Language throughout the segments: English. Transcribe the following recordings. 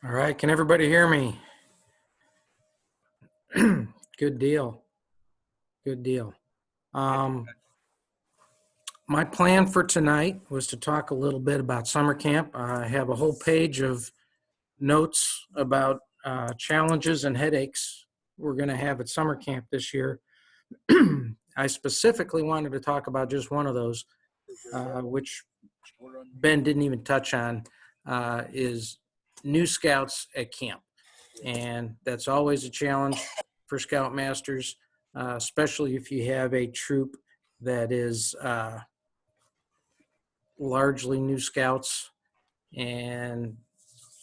All right, can everybody hear me? Good deal. Good deal. My plan for tonight was to talk a little bit about summer camp. I have a whole page of notes about challenges and headaches we're going to have at summer camp this year. I specifically wanted to talk about just one of those, which Ben didn't even touch on, is new scouts at camp. And that's always a challenge for Scoutmasters, especially if you have a troop that is largely new scouts. And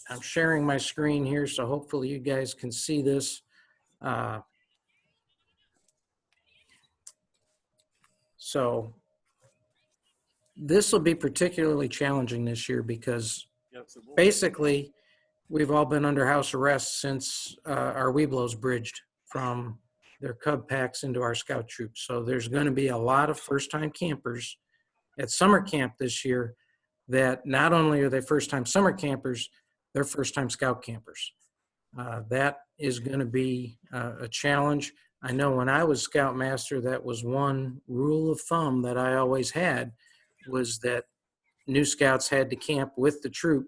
I'm sharing my screen here, so hopefully you guys can see this. So this will be particularly challenging this year because basically we've all been under house arrest since our Webelos bridged from their cub packs into our scout troop. So there's going to be a lot of first-time campers at summer camp this year that not only are they first-time summer campers, they're first-time scout campers. That is going to be a challenge. I know when I was Scoutmaster, that was one rule of thumb that I always had, was that new scouts had to camp with the troop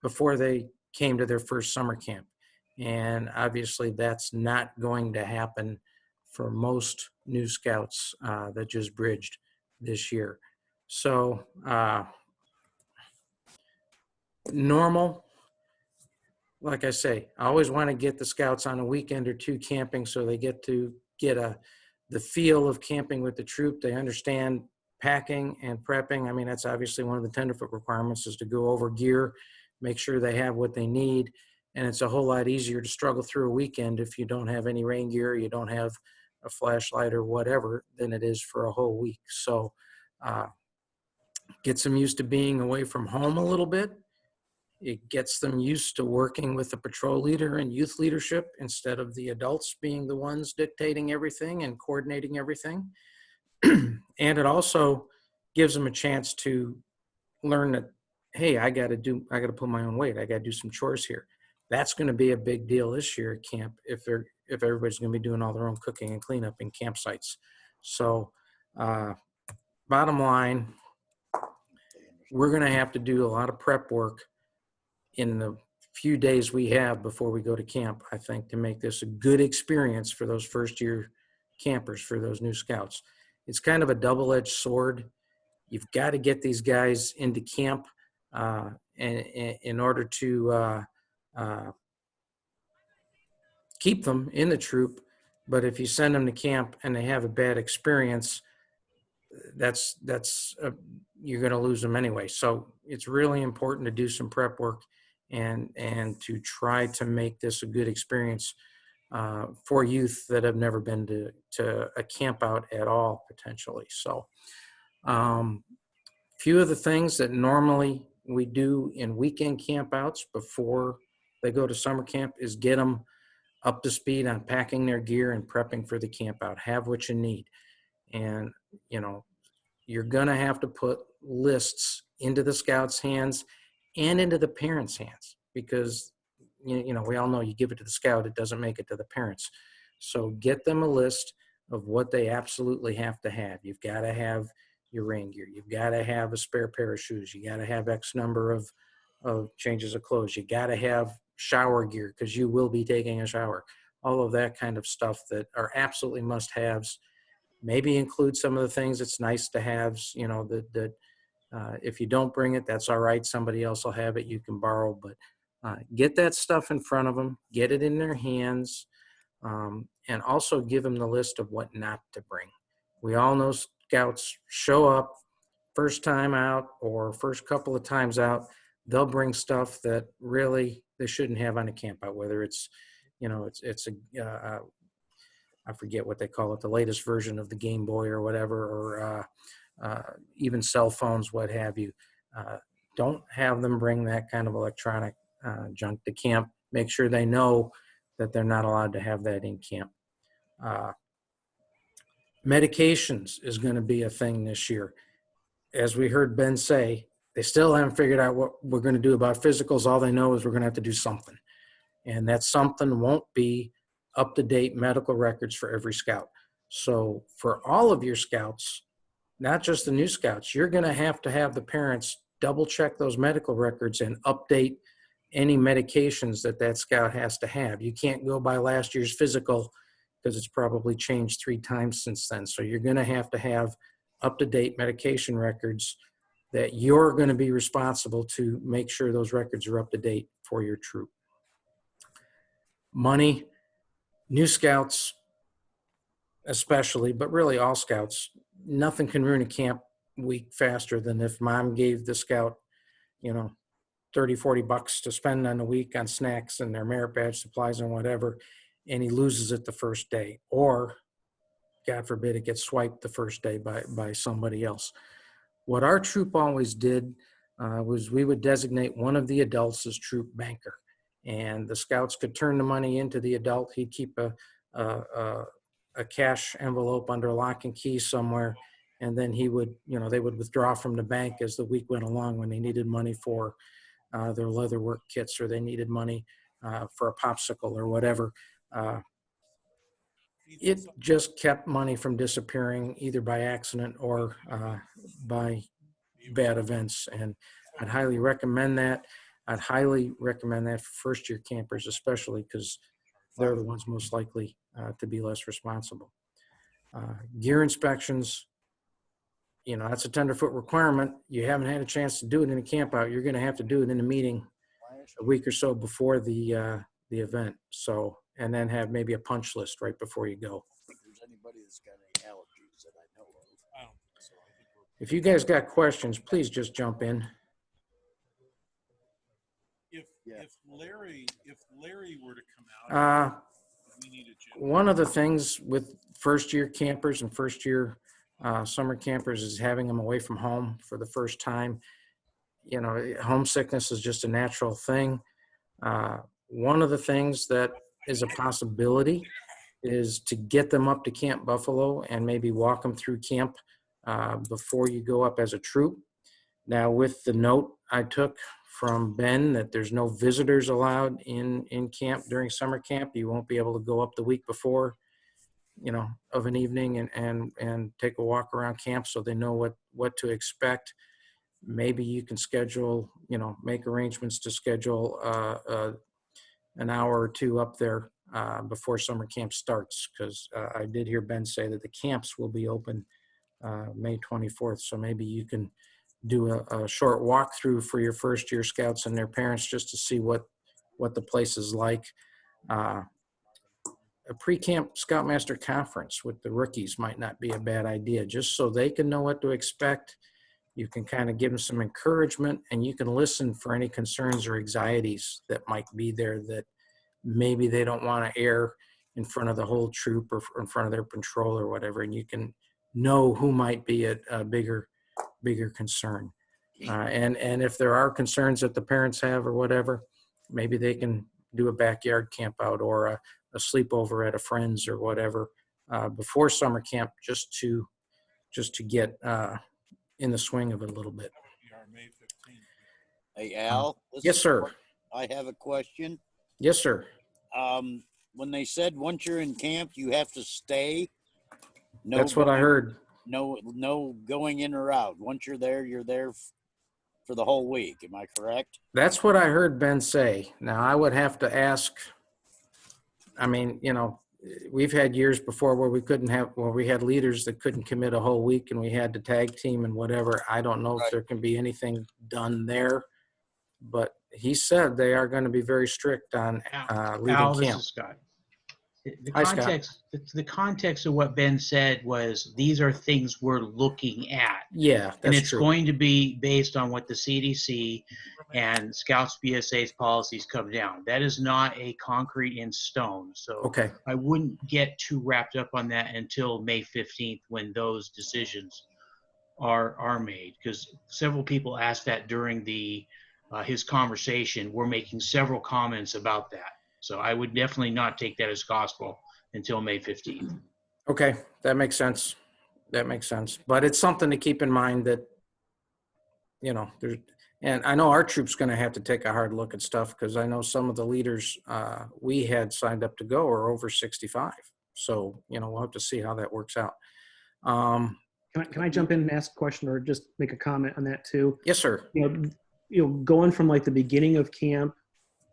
before they came to their first summer camp. And obviously that's not going to happen for most new scouts that just bridged this year. So normal, like I say, I always want to get the scouts on a weekend or two camping so they get to get the feel of camping with the troop. They understand packing and prepping. I mean, that's obviously one of the tenderfoot requirements, is to go over gear, make sure they have what they need. And it's a whole lot easier to struggle through a weekend if you don't have any rain gear, you don't have a flashlight or whatever, than it is for a whole week. So gets them used to being away from home a little bit. It gets them used to working with the patrol leader and youth leadership instead of the adults being the ones dictating everything and coordinating everything. And it also gives them a chance to learn that, hey, I got to pull my own weight. I got to do some chores here. That's going to be a big deal this year at camp if everybody's going to be doing all their own cooking and cleanup in campsites. So bottom line, we're going to have to do a lot of prep work in the few days we have before we go to camp, I think, to make this a good experience for those first year campers, for those new scouts. It's kind of a double-edged sword. You've got to get these guys into camp and in order to keep them in the troop. But if you send them to camp and they have a bad experience, you're going to lose them anyway. So it's really important to do some prep work and to try to make this a good experience for youth that have never been to a camp out at all, potentially. So few of the things that normally we do in weekend campouts before they go to summer camp is get them up to speed on packing their gear and prepping for the camp out. Have what you need. And, you know, you're going to have to put lists into the scouts' hands and into the parents' hands, because, you know, we all know you give it to the scout, it doesn't make it to the parents. So get them a list of what they absolutely have to have. You've got to have your rain gear. You've got to have a spare pair of shoes. You got to have X number of changes of clothes. You got to have shower gear because you will be taking a shower. All of that kind of stuff that are absolutely must-haves. Maybe include some of the things it's nice to have, you know, that if you don't bring it, that's all right. Somebody else will have it. You can borrow, but get that stuff in front of them, get it in their hands, and also give them the list of what not to bring. We all know scouts show up first time out or first couple of times out, they'll bring stuff that really they shouldn't have on a camp out, whether it's, you know, it's a, I forget what they call it, the latest version of the Game Boy or whatever, or even cell phones, what have you. Don't have them bring that kind of electronic junk to camp. Make sure they know that they're not allowed to have that in camp. Medications is going to be a thing this year. As we heard Ben say, They still haven't figured out what we're going to do about physicals. All they know is we're going to have to do something. And that something won't be up-to-date medical records for every scout. So for all of your scouts, not just the new scouts, you're going to have the parents double check those medical records and update any medications that scout has to have. You can't go by last year's physical because it's probably changed 3 times since then. So you're going to have up-to-date medication records that you're going to be responsible to make sure those records are up to date for your troop. Money, new scouts especially, but really all scouts, nothing can ruin a camp week faster than if mom gave the scout, 30, 40 bucks to spend on a week on snacks and their merit badge supplies and whatever, and he loses it the first day, or God forbid it gets swiped the first day by somebody else. What our troop always did was we would designate one of the adults as troop banker, and the scouts could turn the money into the adult. He'd keep a cash envelope under lock and key somewhere, and then he would, they would withdraw from the bank as the week went along when they needed money for their leather work kits, or they needed money for a popsicle or whatever. It just kept money from disappearing either by accident or by bad events. And I'd highly recommend that. I'd highly recommend that for first-year campers, especially because they're the ones most likely to be less responsible. Gear inspections, that's a tenderfoot requirement. You haven't had a chance to do it in a camp out. You're going to have to do it in a meeting a week or so before the event. So, and then have maybe a punch list right before you go. If there's anybody that's got any allergies that I know of. If you guys got questions, please just jump in. If Larry were to come out, we need a gym. One of the things with first-year campers and first-year summer campers is having them away from home for the first time. Homesickness is just a natural thing. One of the things that is a possibility is to get them up to Camp Buffalo and maybe walk them through camp before you go up as a troop. Now, with the note I took from Ben that there's no visitors allowed in camp during summer camp, you won't be able to go up the week before, of an evening and take a walk around camp so they know what to expect. Maybe you can schedule, make arrangements to schedule an hour or two up there before summer camp starts, because I did hear Ben say that the camps will be open May 24th. So maybe you can do a short walkthrough for your first year scouts and their parents just to see what the place is like. A pre-camp Scoutmaster conference with the rookies might not be a bad idea, just so they can know what to expect. You can kind of give them some encouragement, and you can listen for any concerns or anxieties that might be there that maybe they don't want to air in front of the whole troop or in front of their patrol or whatever. And you can know who might be a bigger concern. And if there are concerns that the parents have or whatever, maybe they can do a backyard camp out or a sleepover at a friend's or whatever before summer camp, just to get in the swing of it a little bit. May 15th. Hey, Al. Yes, sir. I have a question. Yes, sir. When they said once you're in camp, you have to stay. No, that's what I heard. No going in or out. Once you're there for the whole week. Am I correct? That's what I heard Ben say. Now, I would have to ask. I mean, we've had years before where we had leaders that couldn't commit a whole week and we had to tag team and whatever. I don't know if there can be anything done there, but he said they are going to be very strict on leaving Al, camp. this is Scott. Hi, Scott. The context of what Ben said was these are things we're looking at. Yeah, that's and it's true. going to be based on what the CDC and Scouts BSA's policies come down. That is not a concrete in stone. So Okay. I wouldn't get too wrapped up on that until May 15th when those decisions are made, because several people asked that during his conversation. We're making several comments about that. So I would definitely not take that as gospel until May 15th. Okay, that makes sense. That makes sense. But it's something to keep in mind that there's, and I know our troop's going to have to take a hard look at stuff because I know some of the leaders we had signed up to go are over 65. So, we'll have to see how that works out. Can I jump in and ask a question or just make a comment on that too? Yes, sir. Going from like the beginning of camp,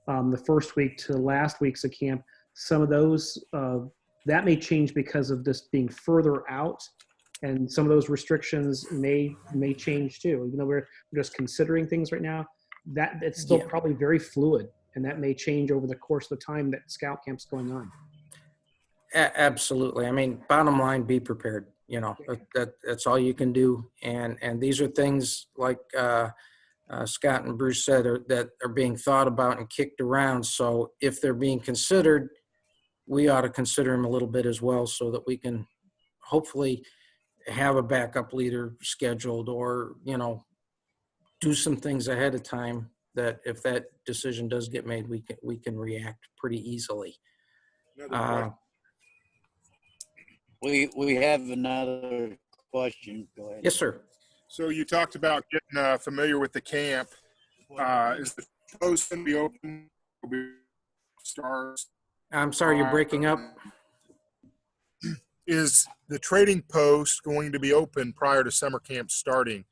the first week to last weeks of camp, some of those, that may change because of this being further out, and some of those restrictions may change too. Even though we're just considering things right now, that it's still probably very fluid, and that may change over the course of the time that scout camp's going on. Absolutely. I mean, bottom line, be prepared. That's all you can do. And these are things like Scott and Bruce said that are being thought about and kicked around. So if they're being considered, we ought to consider them a little bit as well, so that we can hopefully have a backup leader scheduled, or do some things ahead of time that if that decision does get made, we can react pretty easily. We have another question. Go ahead. Yes, sir. So you talked about getting familiar with the camp. Is the post going to be open? Stars. I'm sorry, you're breaking up. Is the trading post going to be open prior to summer camp starting?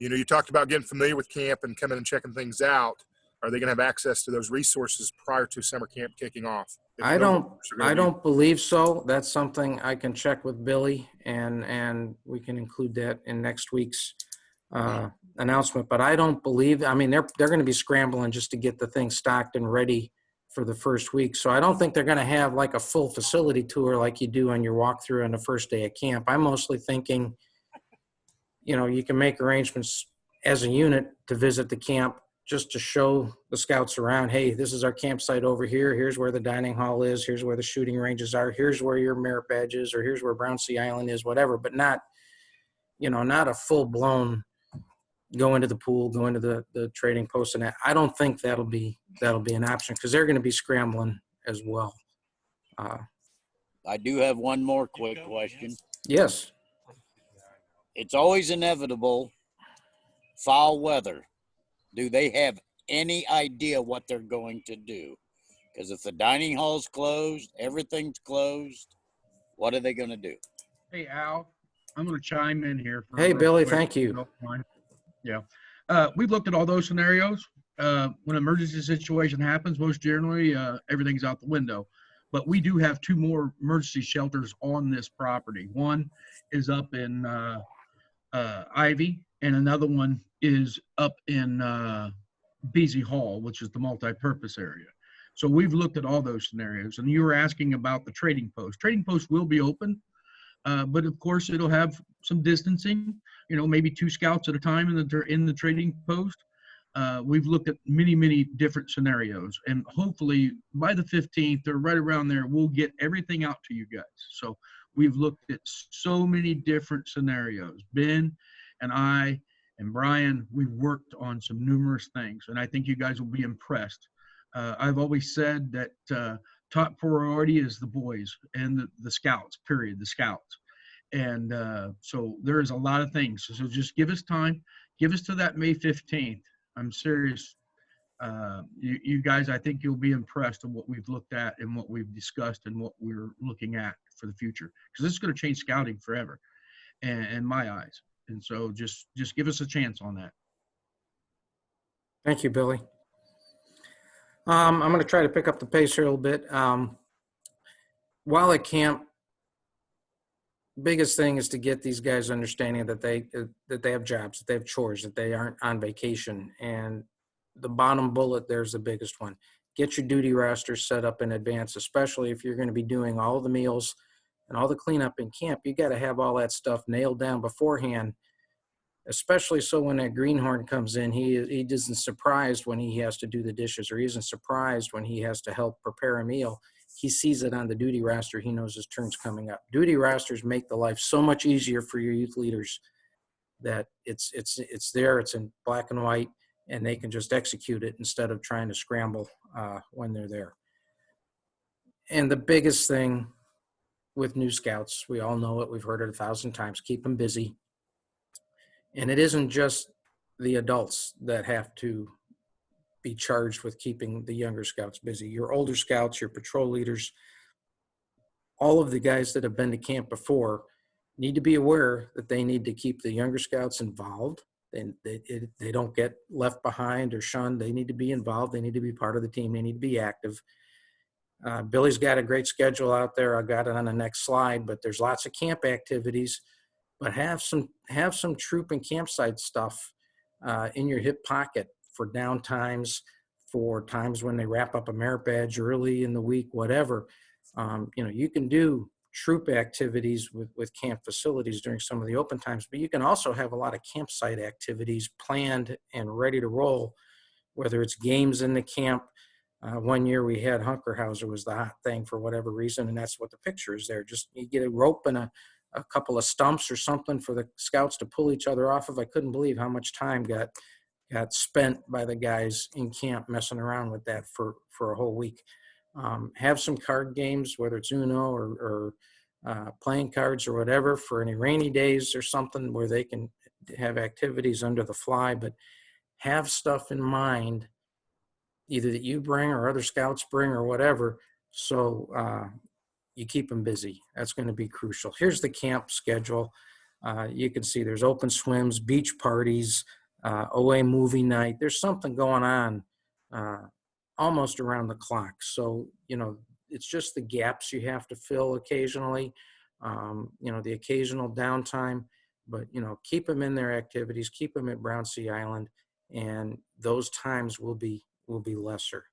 You talked about getting familiar with camp and coming and checking things out. Are they going to have access to those resources prior to summer camp kicking off? I don't believe so. That's something I can check with Billy, and we can include that in next week's announcement. But I don't believe. I mean, they're going to be scrambling just to get the thing stocked and ready for the first week. So I don't think they're going to have like a full facility tour like you do on your walkthrough on the first day of camp. I'm mostly thinking, you can make arrangements as a unit to visit the camp just to show the scouts around, hey, this is our campsite over here. Here's where the dining hall is. Here's where the shooting ranges are. Here's where your merit badge is, or here's where Brown Sea Island is, whatever, but not a full blown go into the pool, go into the trading post. And I don't think that'll be an option because they're going to be scrambling as well. I do have one more quick question. Yes. It's always inevitable. Foul weather. Do they have any idea what they're going to do? Because if the dining hall's closed, everything's closed, what are they going to do? Hey, Al, I'm going to chime in here. Hey, Billy, thank you. Yeah. We've looked at all those scenarios. When an emergency situation happens, most generally, everything's out the window. But we do have two more emergency shelters on this property. One is up in Ivy, and another one is up in Beasley Hall, which is the multi-purpose area. So we've looked at all those scenarios. And you were asking about the trading post. Trading post will be open, but of course it'll have some distancing. Maybe 2 scouts at a time in the trading post. We've looked at many different scenarios, and hopefully by the 15th or right around there, we'll get everything out to you guys. So we've looked at so many different scenarios. Ben and I and Brian, we've worked on some numerous things, and I think you guys will be impressed. I've always said that top priority is the boys and the scouts, period, the scouts. And so there is a lot of things. So just give us time. Give us to that May 15th. I'm serious. You guys, I think you'll be impressed with what we've looked at and what we've discussed and what we're looking at for the future. Because this is going to change scouting forever, in my eyes. And so just give us a chance on that. Thank you, Billy. I'm going to try to pick up the pace here a little bit. While at camp, biggest thing is to get these guys understanding that they have jobs, that they have chores, that they aren't on vacation. And the bottom bullet there's the biggest one. Get your duty roster set up in advance, especially if you're going to be doing all the meals and all the cleanup in camp. You got to have all that stuff nailed down beforehand, especially so when that greenhorn comes in, he isn't surprised when he has to do the dishes, or he isn't surprised when he has to help prepare a meal. He sees it on the duty roster. He knows his turn's coming up. Duty rosters make the life so much easier for your youth leaders that it's there, it's in black and white, and they can just execute it instead of trying to scramble when they're there. And the biggest thing with new scouts, we all know it, we've heard it 1,000 times, keep them busy. And it isn't just the adults that have to be charged with keeping the younger scouts busy. Your older scouts, your patrol leaders, all of the guys that have been to camp before need to be aware that they need to keep the younger scouts involved. And they don't get left behind or shunned. They need to be involved. They need to be part of the team. They need to be active. Billy's got a great schedule out there. I got it on the next slide, but there's lots of camp activities. But have some troop and campsite stuff in your hip pocket for downtimes, for times when they wrap up a merit badge early in the week, whatever. You can do troop activities with camp facilities during some of the open times, but you can also have a lot of campsite activities planned and ready to roll, whether it's games in the camp. One year we had Hunkerhauser was the hot thing for whatever reason, and that's what the picture is there. Just you get a rope and a couple of stumps or something for the scouts to pull each other off of. I couldn't believe how much time got spent by the guys in camp messing around with that for a whole week. Have some card games, whether it's Uno or playing cards or whatever, for any rainy days or something where they can have activities under the fly, but have stuff in mind either that you bring or other scouts bring or whatever, so you keep them busy. That's going to be crucial. Here's the camp schedule. You can see there's open swims, beach parties, OA movie night. There's something going on almost around the clock. So, it's just the gaps you have to fill occasionally, the occasional downtime, but, keep them in their activities, keep them at Brown Sea Island, and those times will be lesser.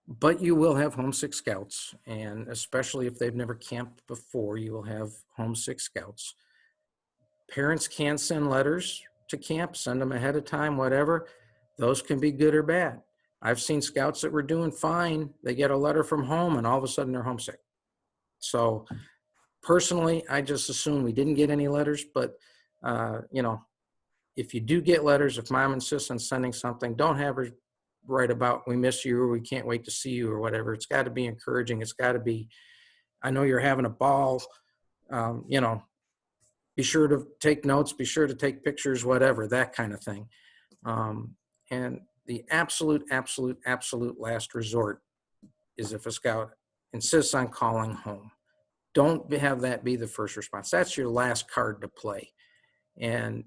But you will have homesick scouts, and especially if they've never camped before, you will have homesick scouts. Parents can send letters to camp, send them ahead of time, whatever. Those can be good or bad. I've seen scouts that were doing fine. They get a letter from home and all of a sudden they're homesick. So personally, I just assume we didn't get any letters, but if you do get letters, if mom insists on sending something, don't have her write about we miss you or we can't wait to see you or whatever. It's got to be encouraging. It's got to be, I know you're having a ball, be sure to take notes, be sure to take pictures, whatever, that kind of thing. And the absolute last resort is if a scout insists on calling home. Don't have that be the first response. That's your last card to play. And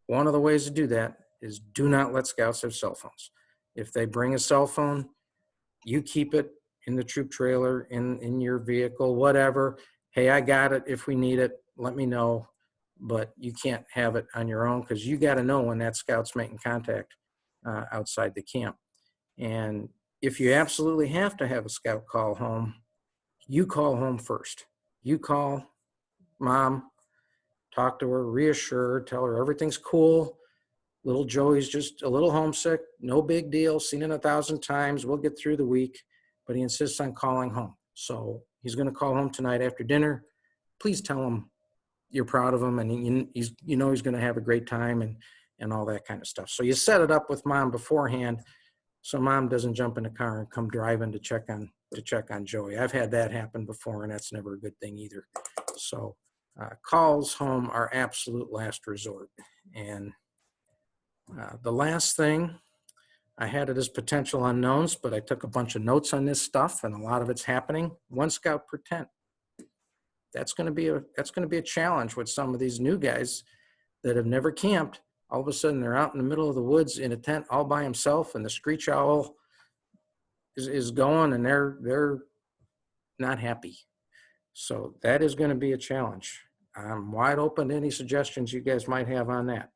one of the ways to do that is do not let scouts have cell phones. If they bring a cell phone, you keep it in the troop trailer, in your vehicle, whatever. Hey, I got it. If we need it, let me know. But you can't have it on your own because you got to know when that scout's making contact outside the camp. And if you absolutely have to have a scout call home, you call home first. You call mom, talk to her, reassure her, tell her everything's cool. Little Joey's just a little homesick, no big deal, seen it 1,000 times. We'll get through the week, but he insists on calling home. So he's going to call home tonight after dinner. Please tell him you're proud of him and he's going to have a great time and all that kind of stuff. So you set it up with mom beforehand so mom doesn't jump in the car and come driving to check on Joey. I've had that happen before, and that's never a good thing either. So calls home are absolute last resort. And the last thing, I had it as potential unknowns, but I took a bunch of notes on this stuff, and a lot of it's happening. 1 scout per tent. That's going to be a challenge with some of these new guys that have never camped. All of a sudden, they're out in the middle of the woods in a tent all by himself, and the screech owl is going, and they're not happy. So that is going to be a challenge. I'm wide open to any suggestions you guys might have on that.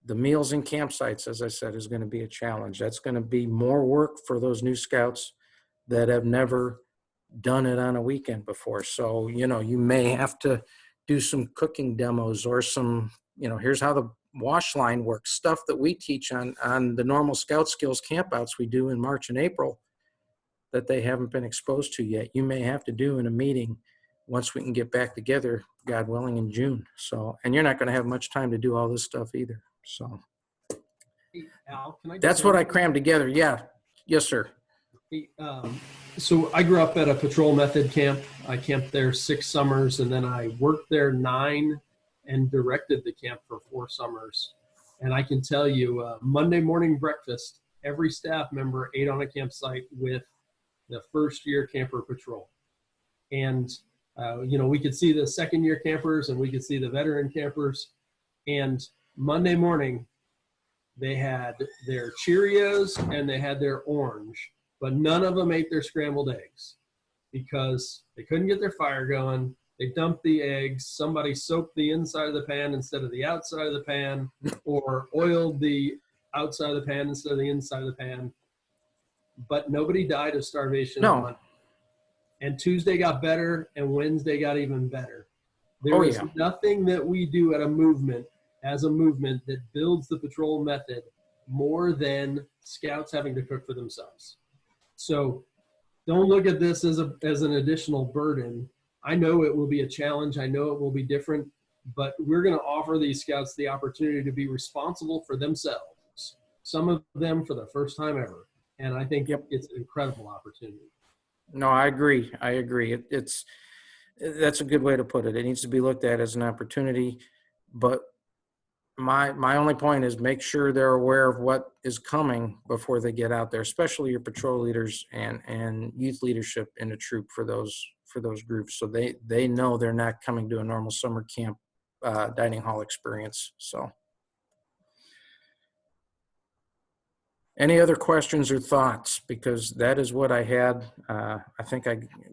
The meals and campsites, as I said, is going to be a challenge. That's going to be more work for those new scouts that have never done it on a weekend before. So, you may have to do some cooking demos or some, here's how the wash line works, stuff that we teach on the normal scout skills campouts we do in March and April that they haven't been exposed to yet. You may have to do in a meeting once we can get back together, God willing, in June. So, and you're not going to have much time to do all this stuff either. So Hey, Al, can I that's what I crammed together. Yeah. Yes, sir. Hey, so I grew up at a patrol method camp. I camped there 6 summers, and then I worked there 9 and directed the camp for 4 summers. And I can tell you, Monday morning breakfast, every staff member ate on a campsite with the first year camper patrol. And, we could see the second year campers and we could see the veteran campers. And Monday morning, they had their Cheerios and they had their orange, but none of them ate their scrambled eggs because they couldn't get their fire going. They dumped the eggs. Somebody soaked the inside of the pan instead of the outside of the pan, or oiled the outside of the pan instead of the inside of the pan. But nobody died of starvation on No. Monday. And Tuesday got better, and Wednesday got even better. There Oh, is yeah. nothing that we do at a movement, as a movement, that builds the patrol method more than scouts having to cook for themselves. So don't look at this as an additional burden. I know it will be a challenge. I know it will be different, but we're going to offer these scouts the opportunity to be responsible for themselves, some of them for the first time ever. And I think it's an incredible opportunity. No, I agree. That's a good way to put it. It needs to be looked at as an opportunity, but my only point is make sure they're aware of what is coming before they get out there, especially your patrol leaders and youth leadership in the troop for those groups, so they know they're not coming to a normal summer camp dining hall experience. So, any other questions or thoughts? Because that is what I had. I think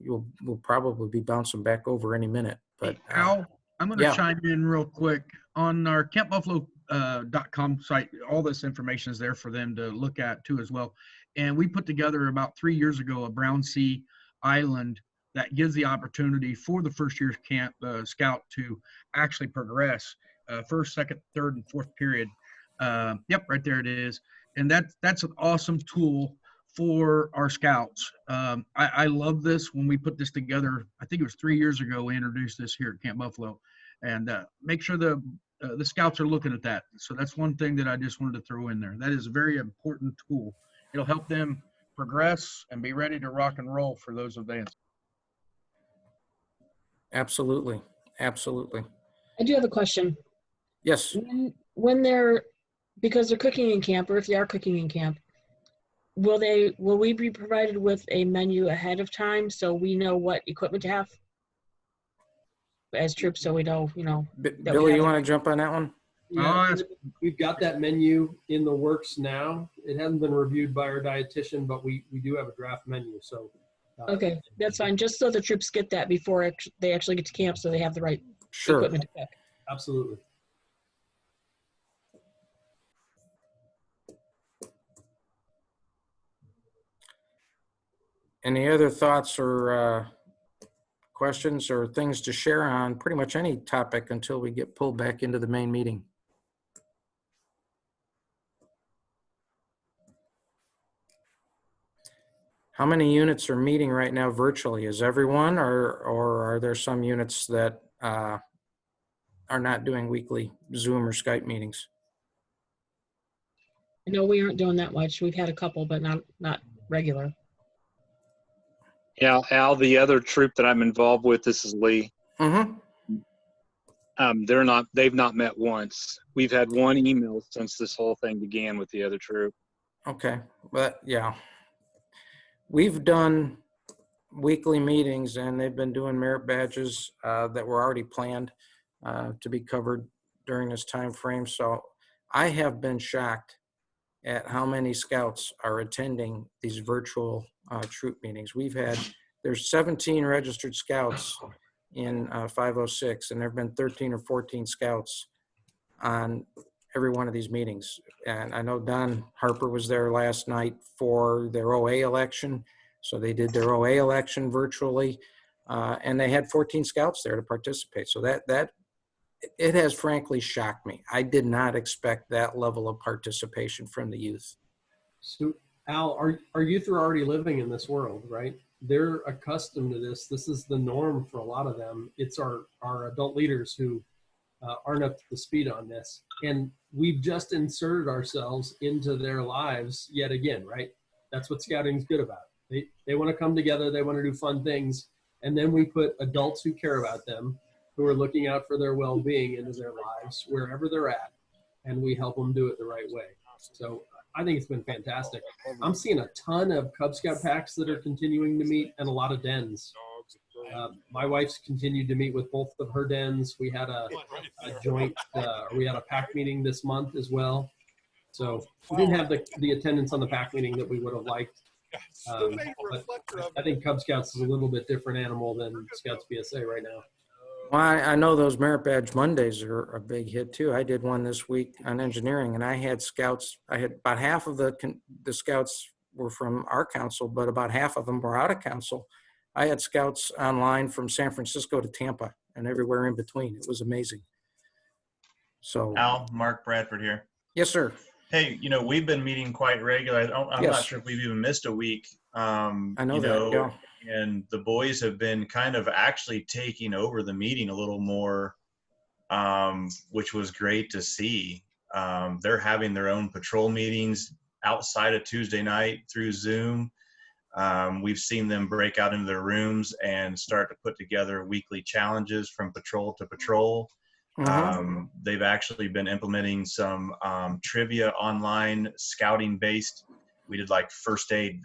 we'll probably be bouncing back over any minute. But Hey, Al, I'm going to yeah. chime in real quick on our campbuffalo.com site. All this information is there for them to look at too as well. And we put together about 3 years ago a Brown Sea Island that gives the opportunity for the first year camp scout to actually progress first, second, third, and fourth period. Yep, right there it is. And that's an awesome tool for our scouts. I love this. When we put this together, I think it was 3 years ago, we introduced this here at Camp Buffalo, and make sure the scouts are looking at that. So that's one thing that I just wanted to throw in there. That is a very important tool. It'll help them progress and be ready to rock and roll for those events. Absolutely. Absolutely. I do have a question. Yes. When because they're cooking in camp, or if they are cooking in camp, will we be provided with a menu ahead of time so we know what equipment to have as troops, so we know, Billy, you want to jump on that one? Yeah, we've got that menu in the works now. It hasn't been reviewed by our dietitian, but we do have a draft menu. So okay, that's fine. Just so the troops get that before they actually get to camp, so they have the right equipment to cook. Absolutely. Any other thoughts or questions or things to share on pretty much any topic until we get pulled back into the main meeting? How many units are meeting right now virtually? Is everyone, or are there some units that are not doing weekly Zoom or Skype meetings? I know we aren't doing that much. We've had a couple, but not regular. Yeah, Al, the other troop that I'm involved with, this is Lee. Mm-hmm. They've not met once. We've had one email since this whole thing began with the other troop. Okay, but yeah. We've done weekly meetings, and they've been doing merit badges that were already planned to be covered during this time frame. So I have been shocked at how many scouts are attending these virtual troop meetings. There's 17 registered scouts in 506, and there have been 13 or 14 scouts on every one of these meetings. And I know Don Harper was there last night for their OA election. So they did their OA election virtually, and they had 14 scouts there to participate. So that it has frankly shocked me. I did not expect that level of participation from the youth. So Al, our youth are already living in this world, right? They're accustomed to this. This is the norm for a lot of them. It's our adult leaders who aren't up to speed on this. And we've just inserted ourselves into their lives yet again, right? That's what scouting is good about. They want to come together. They want to do fun things. And then we put adults who care about them, who are looking out for their well-being into their lives wherever they're at, and we help them do it the right way. So I think it's been fantastic. I'm seeing a ton of Cub Scout packs that are continuing to meet, and a lot of dens. My wife's continued to meet with both of her dens. We had a joint, we had a pack meeting this month as well. So we didn't have the attendance on the pack meeting that we would have liked. But I think Cub Scouts is a little bit different animal than Scouts BSA right now. Well, I know those Merit Badge Mondays are a big hit too. I did one this week on engineering, and I had scouts. I had about half of the scouts were from our council, but about half of them were out of council. I had scouts online from San Francisco to Tampa and everywhere in between. It was amazing. So, Al, Mark Bradford here. Yes, sir. Hey, we've been meeting quite regular. I'm Yes. not sure if we've even missed a week. I know that. Yeah. And the boys have been kind of actually taking over the meeting a little more, which was great to see. They're having their own patrol meetings outside of Tuesday night through Zoom. We've seen them break out into their rooms and start to put together weekly challenges from patrol to patrol. They've actually been implementing some trivia online, scouting based. We did like first aid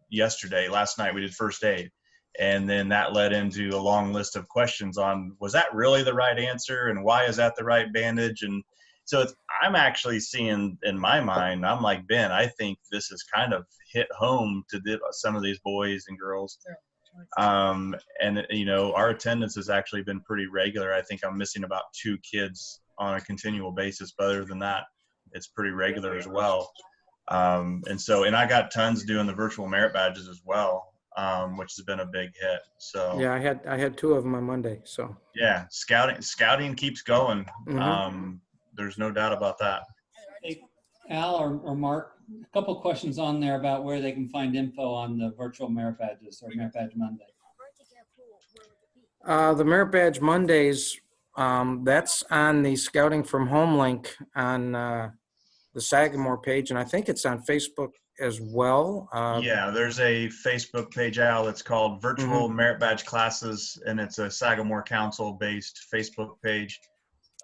yesterday. Last night we did first aid. And then that led into a long list of questions on, was that really the right answer? And why is that the right bandage? And so I'm actually seeing in my mind, I'm like, Ben, I think this has kind of hit home to some of these boys and girls. And our attendance has actually been pretty regular. I think I'm missing about 2 kids on a continual basis, but other than that, it's pretty regular as well. And I got tons doing the virtual merit badges as well, which has been a big hit. So yeah, I had 2 of them on Monday. So yeah, scouting keeps going. There's no doubt about that. Hey, Al or Mark, a couple questions on there about where they can find info on the virtual merit badges or Merit Badge Monday. The Merit Badge Mondays, that's on the Scouting from Home link on the Sagamore page, and I think it's on Facebook as well. Yeah, there's a Facebook page, Al, that's called Virtual Merit Badge Classes, and it's a Sagamore Council-based Facebook page.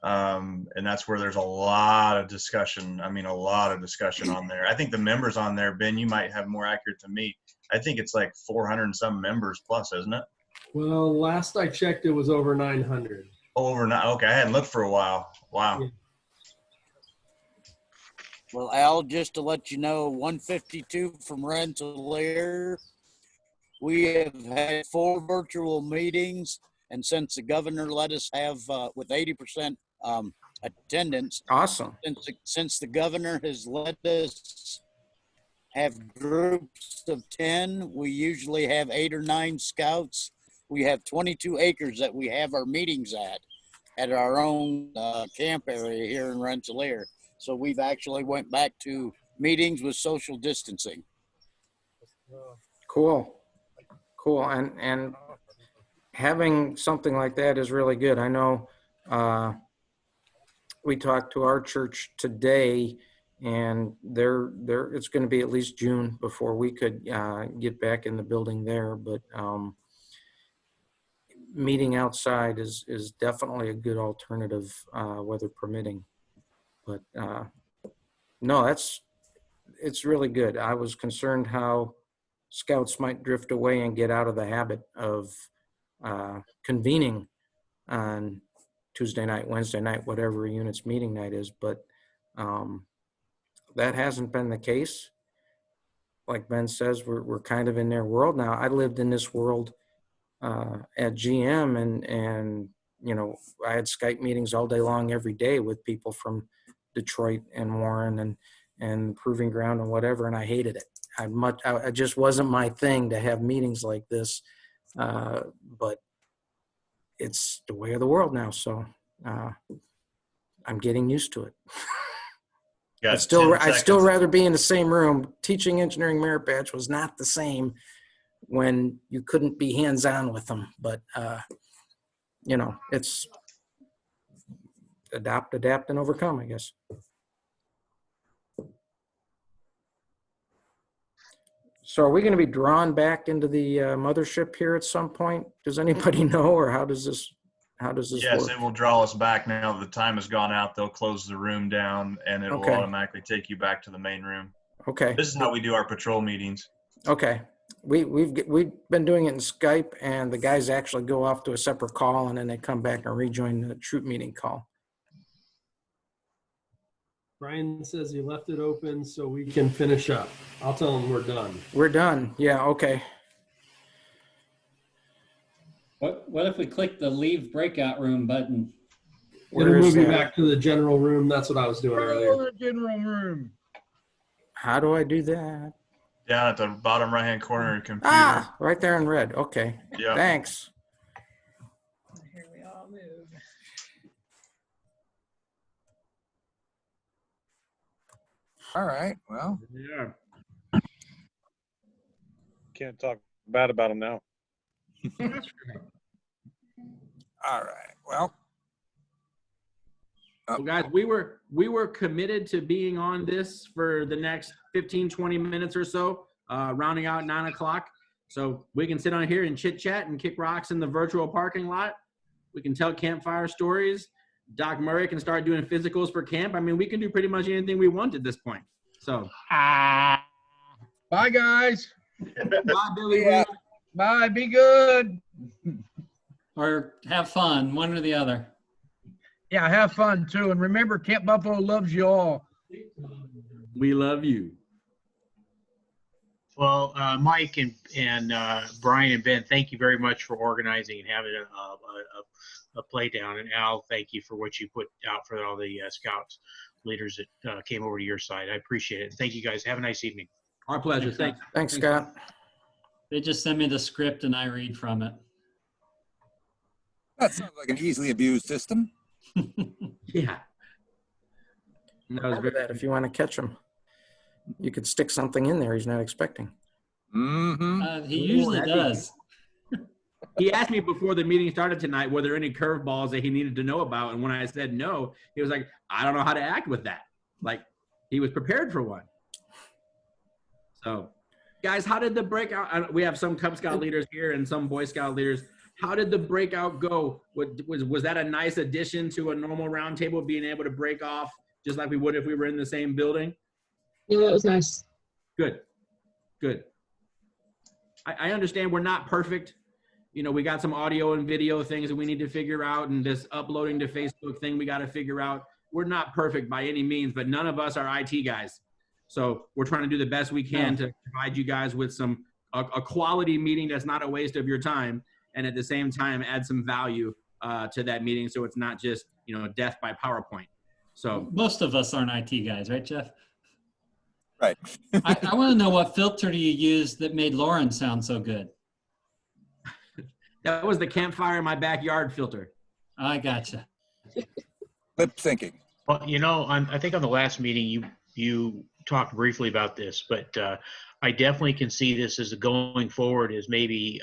And that's where there's a lot of discussion. I mean, a lot of discussion on there. I think the members on there, Ben, you might have more accurate than me. I think it's like 400 and some members plus, isn't it? Well, last I checked, it was over 900. Okay, I hadn't looked for a while. Wow. Yeah. Well, Al, just to let you know, 152 from Rensselaer. We have had 4 virtual meetings, and since the governor let us have with 80% attendance, awesome. Since the governor has let us have groups of 10, we usually have 8 or 9 scouts. We have 22 acres that we have our meetings at our own camp area here in Rensselaer. So we've actually went back to meetings with social distancing. Cool. And having something like that is really good. I know we talked to our church today, and it's going to be at least June before we could get back in the building there. But meeting outside is definitely a good alternative, weather permitting. But no, it's really good. I was concerned how scouts might drift away and get out of the habit of convening on Tuesday night, Wednesday night, whatever unit's meeting night is. But that hasn't been the case. Like Ben says, we're kind of in their world now. I lived in this world at GM, and I had Skype meetings all day long every day with people from Detroit and Warren and Proving Ground and whatever, and I hated it. It just wasn't my thing to have meetings like this, but it's the way of the world now, so I'm getting used to it. I'd still rather be in the same room. Teaching engineering merit badge was not the same when you couldn't be hands-on with them, but it's adapt, and overcome, I guess. So are we going to be drawn back into the mothership here at some point? Does anybody know, or how does this How does this Yes, work? it will draw us back now that the time has gone out. They'll close the room down and it will Okay. automatically take you back to the main room. Okay. This is how we do our patrol meetings. Okay. We've been doing it in Skype, and the guys actually go off to a separate call, and then they come back and rejoin the troop meeting call. Brian says he left it open so we can finish up. I'll tell him we're done. We're done. Yeah. Okay. What if we click the leave breakout room button? Where It'll is move you that? back to the general room. That's what I was doing earlier. General room. How do I do that? Down at the bottom right-hand corner of your computer. Ah, right there in red. Okay. Yeah. Thanks. Here we all move. All right. Well, Yeah. Can't talk bad about them now. all right. Well, Well, guys, we were committed to being on this for the next 15, 20 minutes or so, rounding out 9 o'clock. So we can sit on here and chit chat and kick rocks in the virtual parking lot. We can tell campfire stories. Doc Murray can start doing physicals for camp. I mean, we can do pretty much anything we want at this point. So, Bye, guys. bye, Billy. Yeah. Bye. Be good. Or have fun, one or the other. Yeah, have fun too. And remember, Camp Buffalo loves you all. We love you. Well, Mike and Brian and Ben, thank you very much for organizing and having a play down. And Al, thank you for what you put out for all the scouts leaders that came over to your side. I appreciate it. Thank you guys. Have a nice evening. Our pleasure. Thanks. Thanks, Scott. They just send me the script and I read from it. that sounds like an easily abused system. Yeah. That was Remember very, that if you want to catch him, you could stick something in there he's not expecting. Mm-hmm. He usually that'd be- does. He asked me before the meeting started tonight, were there any curveballs that he needed to know about? And when I said no, he was like, I don't know how to act with that. Like, he was prepared for one. So, guys, how did the breakout? We have some Cub Scout leaders here and some Boy Scout leaders. How did the breakout go? Was that a nice addition to a normal roundtable, being able to break off just like we would if we were in the same building? Yeah, it was nice. Good. Good. I understand we're not perfect. You know, we got some audio and video things that we need to figure out, and this uploading to Facebook thing we got to figure out. We're not perfect by any means, but none of us are IT guys. So we're trying to do the best we can to provide you guys with a quality meeting that's not a waste of your time, and at the same time add some value to that meeting, so it's not just, you know, death by PowerPoint. So Most of us aren't IT guys, right, Jeff? Right. I want to know what filter do you use that made Lauren sound so good? that was the campfire in my backyard filter. I gotcha. Lip syncing. Well, you know, I think on the last meeting you talked briefly about this, but I definitely can see this as going forward as maybe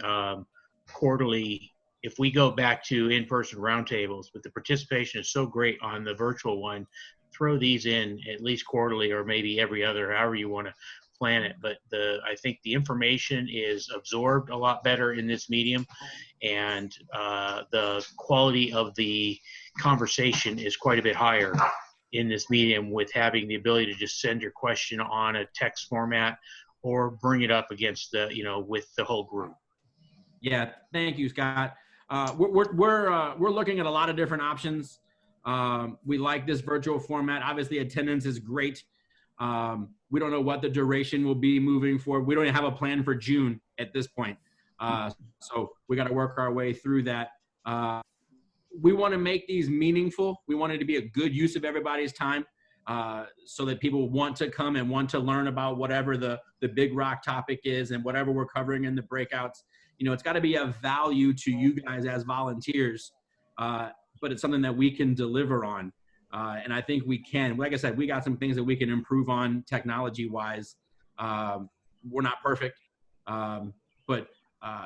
quarterly. If we go back to in-person roundtables, but the participation is so great on the virtual one, throw these in at least quarterly or maybe every other, however you want to plan it. But I think the information is absorbed a lot better in this medium, and the quality of the conversation is quite a bit higher in this medium, with having the ability to just send your question on a text format or bring it up against the, you know, with the whole group. Yeah, thank you, Scott. We're looking at a lot of different options. We like this virtual format. Obviously, attendance is great. We don't know what the duration will be moving forward. We don't even have a plan for June at this point. So we got to work our way through that. We want to make these meaningful. We want it to be a good use of everybody's time, so that people want to come and want to learn about whatever the big rock topic is and whatever we're covering in the breakouts. You know, it's got to be of value to you guys as volunteers, but it's something that we can deliver on. And I think we can. Like I said, we got some things that we can improve on technology-wise. We're not perfect, but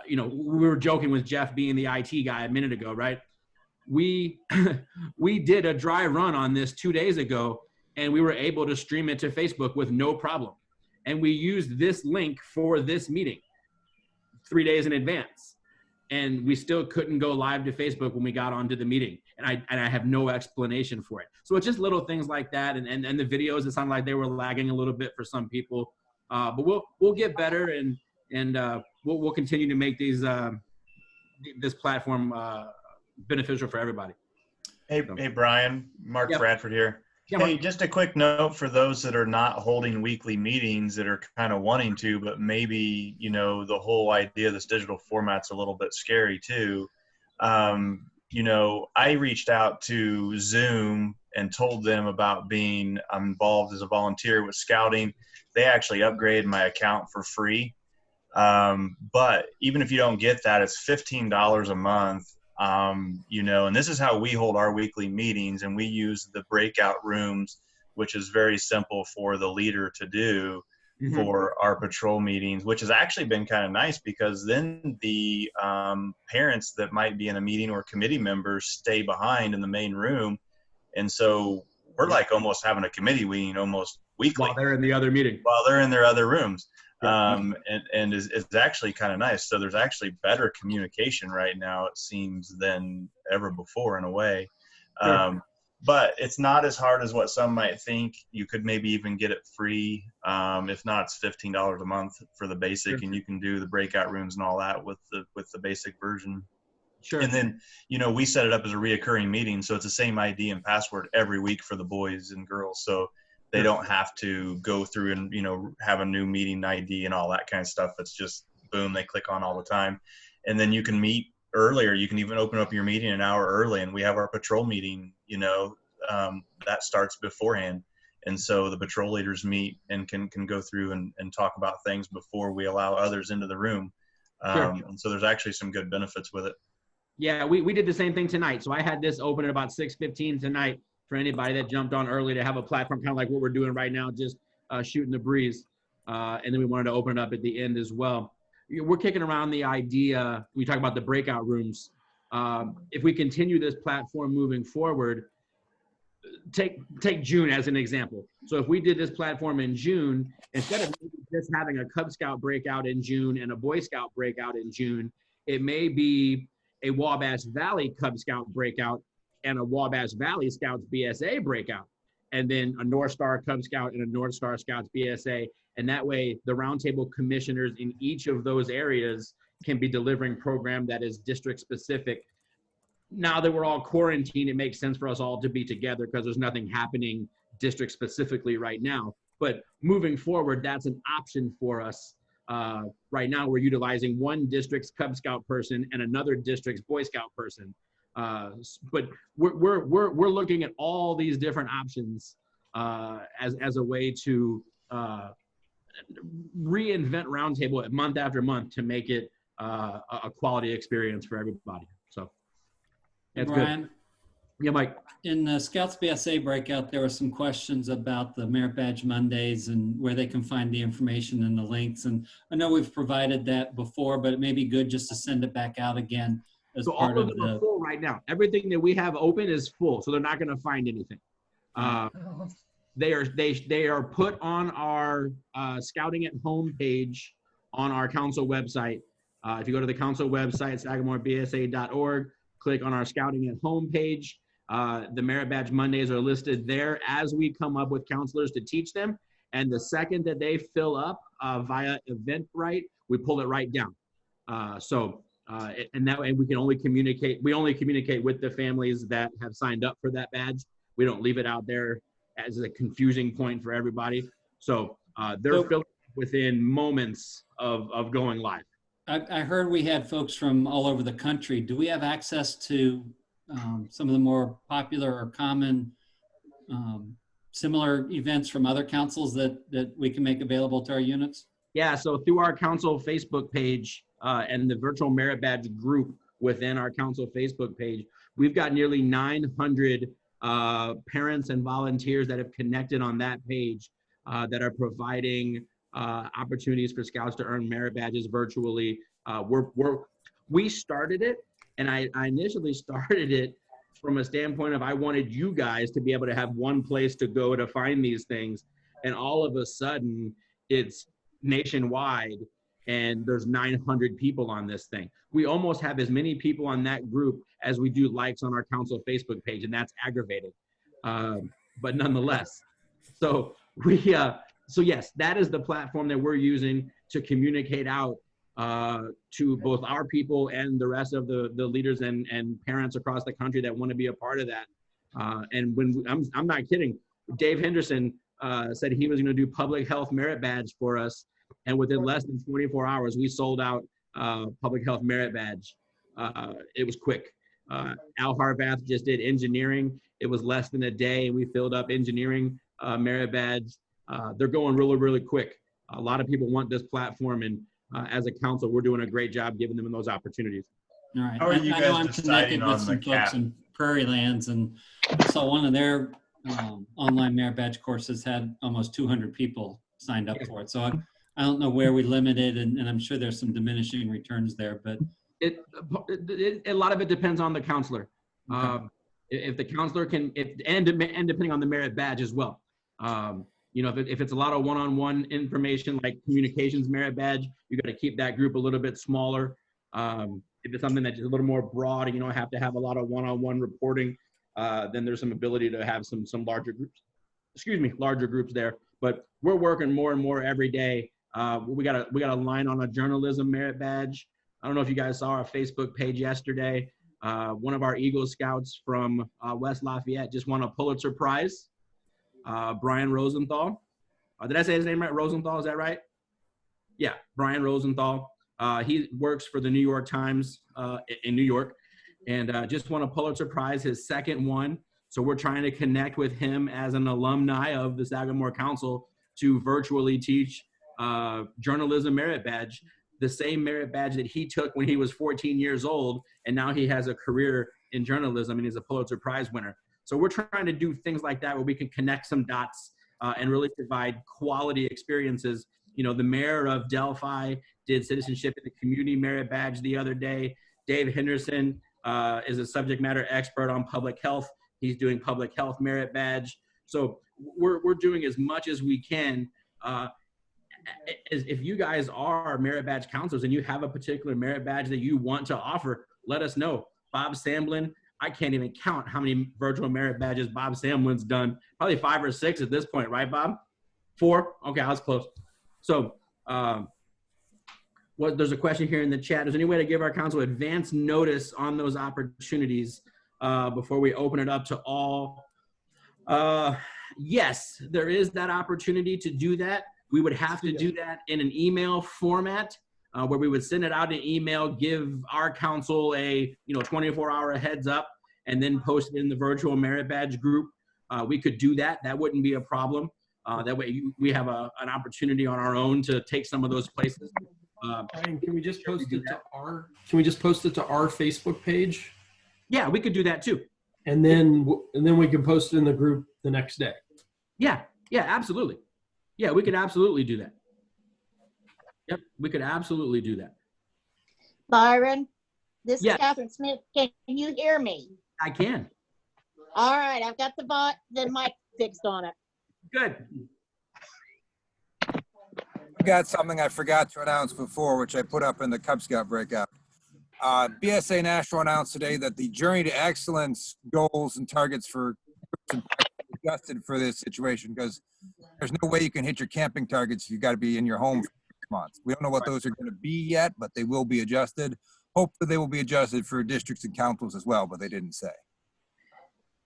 you know, we were joking with Jeff being the IT guy a minute ago, right? We did a dry run on this 2 days ago, and we were able to stream it to Facebook with no problem. And we used this link for this meeting 3 days in advance. and we still couldn't go live to Facebook when we got onto the meeting, and I have no explanation for it. So it's just little things like that, and the videos, it sounded like they were lagging a little bit for some people, but we'll get better, and we'll continue to make these this platform beneficial for everybody. Hey, Brian, Mark Yep. Bradford here. Yeah, Hey, Mark. just a quick note for those that are not holding weekly meetings that are kind of wanting to, but maybe, you know, the whole idea of this digital format's a little bit scary too. You know, I reached out to Zoom and told them about being involved as a volunteer with scouting. They actually upgraded my account for free. But even if you don't get that, it's $15 a month. You know, and this is how we hold our weekly meetings, and we use the breakout rooms, which is very simple for the leader to do for our patrol meetings, which has actually been kind of nice because then the parents that might be in a meeting or committee members stay behind in the main room. And so we're like almost having a committee meeting almost weekly. While they're in the other meeting. While they're in their other rooms. And is actually kind of nice. So there's actually better communication right now, it seems, than ever before in a way. Sure. But it's not as hard as what some might think. You could maybe even get it free. If not, it's $15 a month for the basic, and you can do the breakout rooms and all that with the basic version. Sure. And then, you know, we set it up as a reoccurring meeting, so it's the same ID and password every week for the boys and girls. So they don't have to go through and, you know, have a new meeting ID and all that kind of stuff. It's just boom, they click on all the time. And then you can meet earlier. You can even open up your meeting an hour early, and we have our patrol meeting, you know, that starts beforehand. And so the patrol leaders meet and can go through and talk about things before we allow others into the room. Sure. And so there's actually some good benefits with it. Yeah, we did the same thing tonight. So I had this open at about 6:15 tonight for anybody that jumped on early to have a platform kind of like what we're doing right now, just shooting the breeze. And then we wanted to open it up at the end as well. We're kicking around the idea, we talk about the breakout rooms. If we continue this platform moving forward, take June as an example. So if we did this platform in June, instead of just having a Cub Scout breakout in June and a Boy Scout breakout in June, it may be a Wabash Valley Cub Scout breakout and a Wabash Valley Scouts BSA breakout, and then a North Star Cub Scout and a North Star Scouts BSA. And that way the roundtable commissioners in each of those areas can be delivering program that is district specific. Now that we're all quarantined, it makes sense for us all to be together because there's nothing happening district specifically right now. But moving forward, that's an option for us. Right now, we're utilizing one district's Cub Scout person and another district's Boy Scout person. But we're looking at all these different options as a way to reinvent Roundtable month after month to make it a quality experience for everybody. So that's Brian, good. Yeah, Mike. In the Scouts BSA breakout, there were some questions about the Merit Badge Mondays and where they can find the information and the links. And I know we've provided that before, but it may be good just to send it back out again as So part all of of them are the. full right now. Everything that we have open is full, so they're not going to find anything. They are put on our Scouting at Home page on our council website. If you go to the council website, sagamorebsa.org, click on our Scouting at Home page. The Merit Badge Mondays are listed there as we come up with counselors to teach them. And the second that they fill up via Eventbrite, we pull it right down. And that way we can only communicate. We only communicate with the families that have signed up for that badge. We don't leave it out there as a confusing point for everybody. So they're filled within moments of going live. I heard we had folks from all over the country. Do we have access to some of the more popular or common similar events from other councils that we can make available to our units? Yeah, so through our council Facebook page and the virtual Merit Badge group within our council Facebook page, we've got nearly 900 parents and volunteers that have connected on that page that are providing opportunities for Scouts to earn Merit Badges virtually. We started it, and I initially started it from a standpoint of I wanted you guys to be able to have one place to go to find these things, and all of a sudden it's nationwide, and there's 900 people on this thing. We almost have as many people on that group as we do likes on our council Facebook page, and that's aggravating. But nonetheless, so so yes, that is the platform that we're using to communicate out to both our people and the rest of the leaders and parents across the country that want to be a part of that. And when I'm not kidding, Dave Henderson said he was going to do public health merit badge for us, and within less than 24 hours, we sold out public health merit badge. It was quick. Al Harvath just did engineering. It was less than a day, and we filled up engineering merit badge. They're going really, really quick. A lot of people want this platform, and as a council, we're doing a great job giving them those opportunities. All right. How are you I know guys I'm deciding connected on with the some folks cap? in Prairie Lands, and I saw one of their online merit badge courses had almost 200 people signed up for it. So I don't know where we limited, and I'm sure there's some diminishing returns there, but A lot of it depends on the counselor. Okay. If the counselor can, and depending on the merit badge as well. You know, if it's a lot of one-on-one information like communications merit badge, you got to keep that group a little bit smaller. If it's something that's a little more broad and you don't have to have a lot of one-on-one reporting, then there's some ability to have some larger groups. Larger groups there. But we're working more and more every day. We got a line on a journalism merit badge. I don't know if you guys saw our Facebook page yesterday. One of our Eagle Scouts from West Lafayette just won a Pulitzer Prize. Brian Rosenthal. Did I say his name right? Rosenthal, is that right? Yeah, Brian Rosenthal. He works for the New York Times in New York, and just won a Pulitzer Prize, his second one. So we're trying to connect with him as an alumni of the Sagamore Council to virtually teach journalism merit badge, the same merit badge that he took when he was 14 years old, and now he has a career in journalism and he's a Pulitzer Prize winner. So we're trying to do things like that where we can connect some dots and really provide quality experiences. You know, the mayor of Delphi did citizenship in the community merit badge the other day. Dave Henderson is a subject matter expert on public health. He's doing public health merit badge. So we're doing as much as we can. If you guys are merit badge counselors and you have a particular merit badge that you want to offer, let us know. Bob Samblin, I can't even count how many virtual merit badges Bob Samlin's done. Probably 5 or 6 at this point, right, Bob? 4? Okay, I was close. So there's a question here in the chat. Is there any way to give our council advance notice on those opportunities before we open it up to all? Yes, there is that opportunity to do that. We would have to do that in an email format where we would send it out in email, give our council a 24-hour heads up, and then post it in the virtual merit badge group. We could do that. That wouldn't be a problem. That way we have an opportunity on our own to take some of those places. Brian, can we just post it to our? Can we just post it to our Facebook page? Yeah, we could do that too. And then we can post it in the group the next day. Yeah, absolutely. Yeah, we could absolutely do that. Yep, we could absolutely do that. Byron, this Yes. is Catherine Smith. Can you hear me? I can. All right, I've got the mic fixed on it. Good. I got something I forgot to announce before, which I put up in the Cub Scout breakout. BSA National announced today that the Journey to Excellence goals and targets for adjusted for this situation, because there's no way you can hit your camping targets if you've got to be in your home for 6 months. We don't know what those are going to be yet, but they will be adjusted. Hopefully they will be adjusted for districts and councils as well, but they didn't say.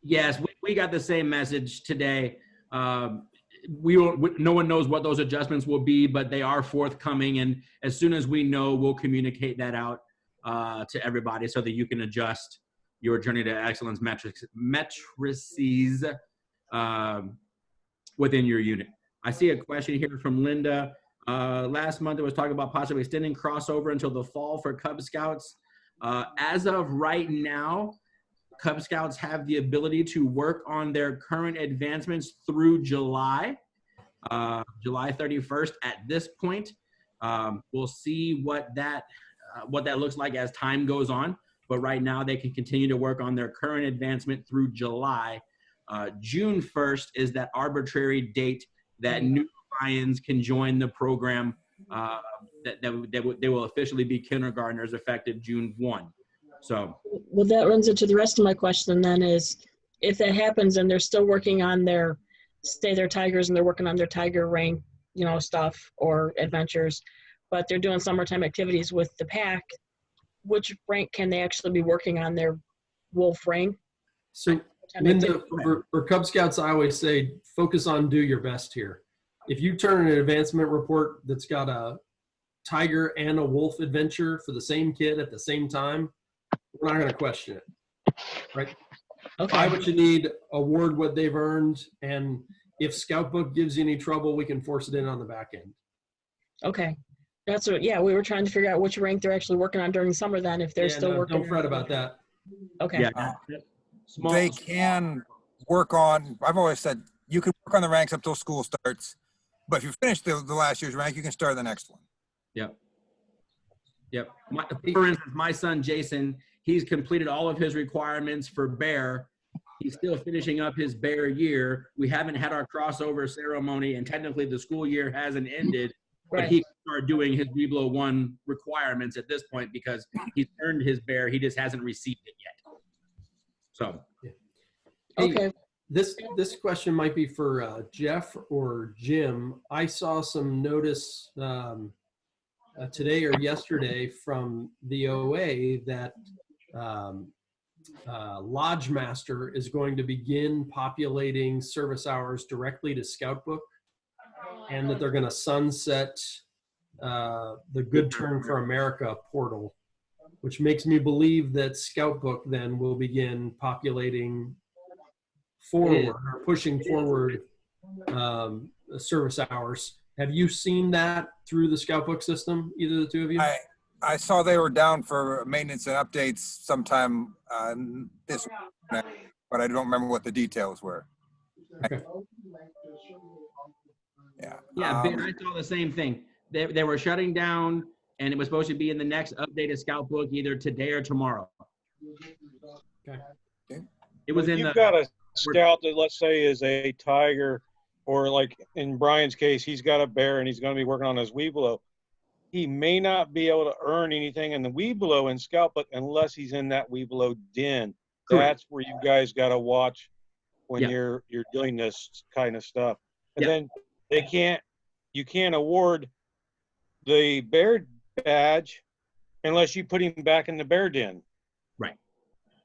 Yes, we got the same message today. No one knows what those adjustments will be, but they are forthcoming. And as soon as we know, we'll communicate that out to everybody so that you can adjust your Journey to Excellence matrices within your unit. I see a question here from Linda. Last month it was talking about possibly extending crossover until the fall for Cub Scouts. As of right now, Cub Scouts have the ability to work on their current advancements through July 31st at this point. We'll see what that looks like as time goes on. But right now they can continue to work on their current advancement through July. June 1st is that arbitrary date that new Lions can join the program they will officially be kindergartners effective June 1. So Well, that runs into the rest of my question then is, if that happens and they're still working on their, say they're Tigers and they're working on their Tiger rank, you know, stuff or adventures, but they're doing summertime activities with the pack, which rank can they actually be working on their Wolf rank? So, Linda, for Cub Scouts, I always say, focus on do your best here. If you turn an advancement report that's got a Tiger and a Wolf adventure for the same kid at the same time, we're not going to question it, right? Okay. Buy what you need, award what they've earned, and if Scout Book gives you any trouble, we can force it in on the back end. Okay. That's what, yeah, we were trying to figure out which rank they're actually working on during summer then, if they're still working. Don't fret about that. Okay. They can work on, I've always said, you can work on the ranks up till school starts, but if you finish the last year's rank, you can start the next one. Yep. For instance, my son Jason, he's completed all of his requirements for Bear. He's still finishing up his Bear year. We haven't had our crossover ceremony, and technically the school year hasn't ended. But he can start doing his Weeblo 1 requirements at this point because he's earned his Bear. He just hasn't received it yet. So, hey, this question might be for Jeff or Jim. I saw some notice today or yesterday from the OA that Lodge Master is going to begin populating service hours directly to Scout Book, and that they're going to sunset the Good Turn for America portal, which makes me believe that Scout Book then will begin populating forward or pushing forward service hours. Have you seen that through the Scout Book system, either of the two of you? I saw they were down for maintenance and updates sometime this week, but I don't remember what the details were. Okay. Yeah, Ben, I saw the same thing. They were shutting down, and it was supposed to be in the next updated Scout Book either today or tomorrow. Okay. It was in You've got a scout that, let's say, is a Tiger, or like in Brian's case, he's got a Bear and he's going to be working on his Weeblo. He may not be able to earn anything in the Weeblo and Scout Book unless he's in that Weeblo den. That's where you guys got to watch when you're doing this kind of stuff. And then you can't award the Bear badge unless you put him back in the Bear den. Right.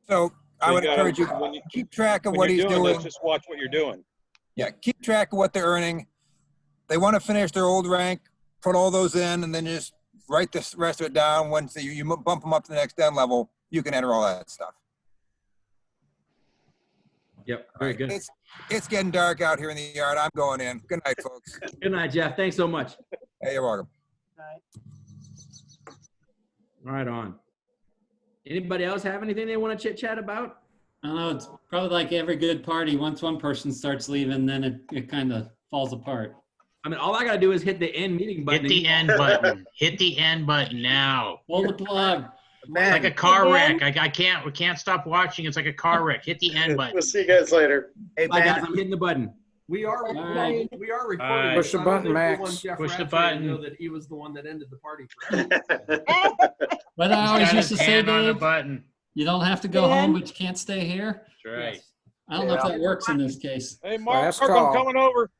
So I would encourage you to keep track of what he's doing. Let's just watch what you're doing. Yeah, keep track of what they're earning. They want to finish their old rank, put all those in, and then just write the rest of it down. Once you bump them up to the next den level, you can enter all that stuff. Yep, very good. It's getting dark out here in the yard. I'm going in. Good night, folks. Good night, Jeff. Thanks so much. Hey, you're welcome. Right on. Anybody else have anything they want to chit chat about? I don't know. It's probably like every good party. Once one person starts leaving, then it kind of falls apart. I mean, all I got to do is hit the end meeting button. Hit the end button. Hit the end button now. Pull the plug. It's like a car wreck. We can't stop watching. It's like a car wreck. Hit the end button. We'll see you guys later. Hey, guys, I'm hitting the button. We are recording. We are recording. Push the button, Max. Push the button. Know that he was the one that ended the party. But I always used to say, Dave, button. You don't have to go home, but you can't stay here. That's right. I don't know if that works in this case. Hey, Mark, I'm coming over.